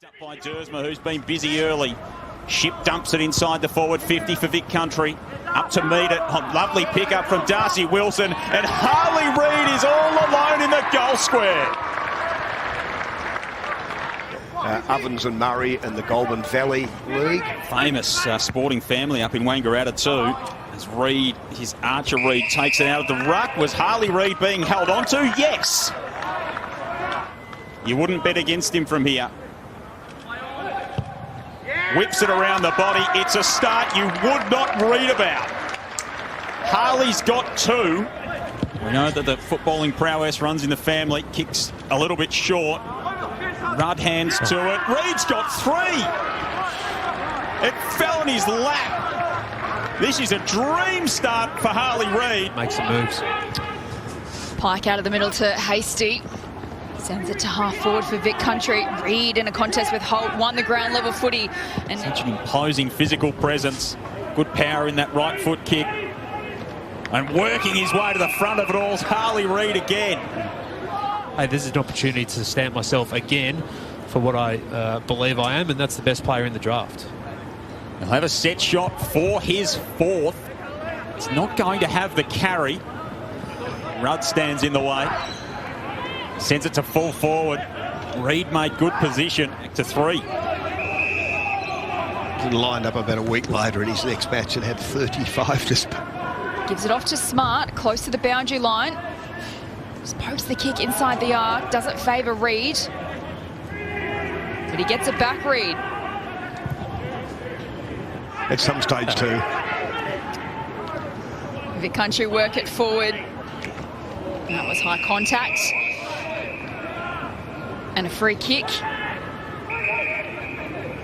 Up by Dersma, who's been busy early. Ship dumps it inside the forward 50 for Vic Country. Up to meet it. Oh, lovely pick up from Darcy Wilson. And Harley Reid is all alone in the goal square. Ovens and Murray and the Goulburn Valley League. Famous sporting family up in Wangaratta too. As Reid, his Archer Reid, takes it out of the ruck. Was Harley Reid being held onto? Yes. You wouldn't bet against him from here. Whips it around the body. It's a start you would not read about. Harley's got two. We know that the footballing prowess runs in the family. Kicks a little bit short. Rudd hands to it. Reid's got three. It fell in his lap. This is a dream start for Harley Reid. Makes some moves. Pike out of the middle to Hasty. Sends it to half forward for Vic Country. Reid in a contest with Holt, won the ground level footy. And such an imposing physical presence. Good power in that right foot kick. And working his way to the front of it all is Harley Reid again. Hey, this is an opportunity to stamp myself again for what I believe I am, and that's the best player in the draft. He'll have a set shot for his fourth. He's not going to have the carry. Rudd stands in the way. Sends it to full forward. Reid made good position to three. He lined up about a week later in his next match and had 35 to spare. Gives it off to Smart, close to the boundary line. Just pokes the kick inside the arc. Doesn't favour Reid. But he gets it back, Reid. At some stage too. Vic Country work it forward. That was high contact. And a free kick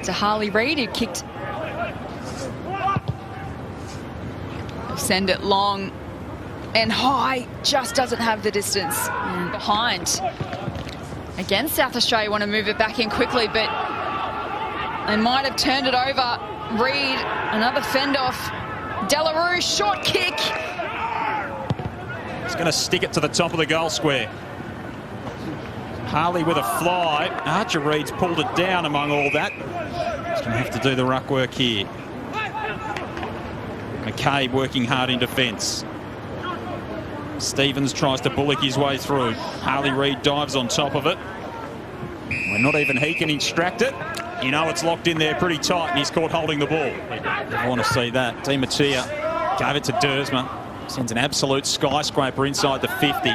to Harley Reid, who kicked. Send it long and high, just doesn't have the distance. And behind. Again, South Australia want to move it back in quickly, but they might have turned it over. Reid, another fend off. Delarue, short kick. He's going to stick it to the top of the goal square. Harley with a fly. Archer Reid's pulled it down among all that. He's going to have to do the ruck work here. McCabe working hard in defence. Stevens tries to bullock his way through. Harley Reid dives on top of it. When not even he can extract it, you know it's locked in there pretty tight, and he's caught holding the ball. I want to see that. Di Mattia gave it to Dersma. Sends an absolute skyscraper inside the 50.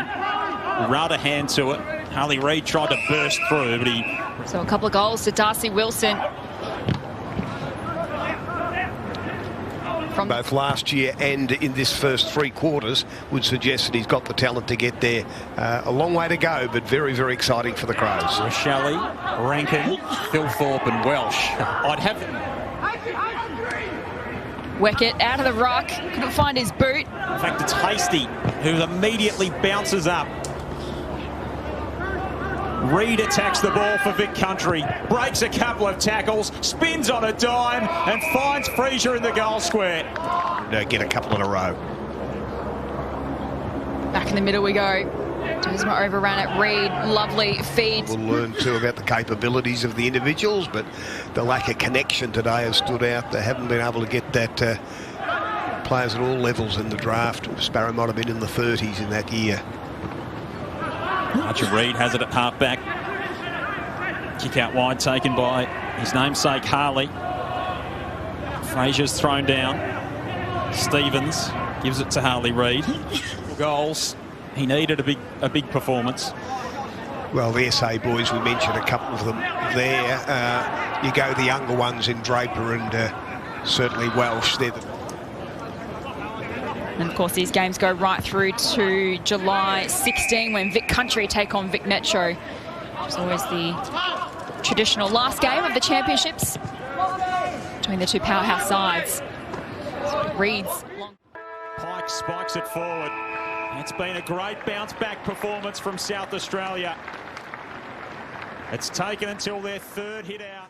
Rudd a hand to it. Harley Reid tried to burst through, but he... So a couple of goals to Darcy Wilson. From both last year and in this first three quarters would suggest that he's got the talent to get there. A long way to go, but very, very exciting for the Crows. Rochelle, Rankin, Philthorpe and Welsh. I'd have... Weckett out of the ruck. Couldn't find his boot. In fact, it's Hasty who immediately bounces up. Reid attacks the ball for Vic Country, breaks a couple of tackles, spins on a dime and finds Fraser in the goal square. Get a couple in a row. Back in the middle we go. Dersma overran it. Reid, lovely feed. We'll learn too about the capabilities of the individuals, but the lack of connection today has stood out. They haven't been able to get that players at all levels in the draft. Sparrow might have been in the 30s in that year. Archer Reid has it at half-back. Kick out wide taken by his namesake Harley. Fraser's thrown down. Stevens gives it to Harley Reid. Goals. He needed a big performance. Well, the SA boys, we mentioned a couple of them there. You go the younger ones in Draper and certainly Welsh. They're the... And of course, these games go right through to July 16 when Vic Country take on Vic Metro. Which is always the traditional last game of the championships between the two powerhouse sides. Reid's long. Pike spikes it forward. It's been a great bounce-back performance from South Australia. It's taken until their third hit out.